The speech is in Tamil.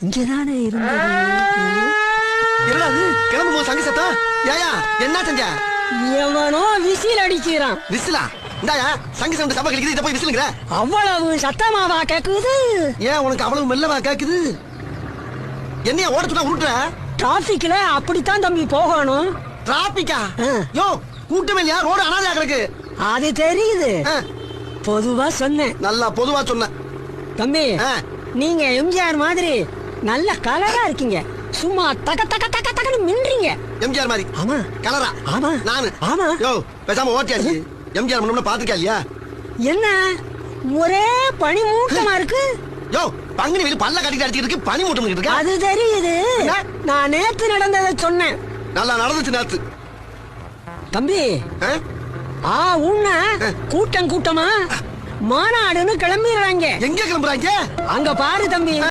இங்கதானே இருந்தது. என்னது கிளம்பும் போது சங்கு சத்தம்? ஏயா என்ன செஞ்ச? எவனோ விசில் அடிக்கிறான். விசிலா? இந்தாயா சங்கு சவுண்ட் சபை கழிக்குது, இதை போய் விசிலுங்கிற? அவ்வளவு சத்தமாவா கேக்குது? ஏன் உனக்கு அவ்வளவு மெல்லவா கேக்குது? என்னைய ஓட சொன்னா உருட்டுற? டிராபிக்ல அப்படித்தான் தம்பி போகணும். டிராபிக்கா? யோ கூட்டமே இல்லையா? ரோடு அனாதையா கிடக்கு. அது தெரியுது, பொதுவா சொன்னேன். நல்லா பொதுவா சொன்ன தம்பி. நீங்க எம்ஜிஆர் மாதிரி நல்ல கலரா இருக்கீங்க. சும்மா தக தக தக தகன்னு மின்றீங்க. எம்ஜிஆர் மாதிரி? ஆமா. கலரா? ஆமா. நானு? ஆமா. யோ பேசாம ஓட்டியாச்சு. எம்ஜிஆர் முன்ன பாத்துக்கா இல்லையா? என்ன ஒரே பனி மூட்டமா இருக்கு? யோ பங்குனி வெளி பல்ல கட்டிட்டு அடிச்சிட்டு இருக்கு, பனி மூட்டம் இருக்கு. அது தெரியுது, நான் நேத்து நடந்ததை சொன்னேன். நல்லா நடந்துச்சு நேத்து. தம்பி உன்ன கூட்டம் கூட்டமா மாநாடுன்னு கிளம்பிடுறாங்க. எங்க கிளம்புறாங்க? அங்க பாரு தம்பி.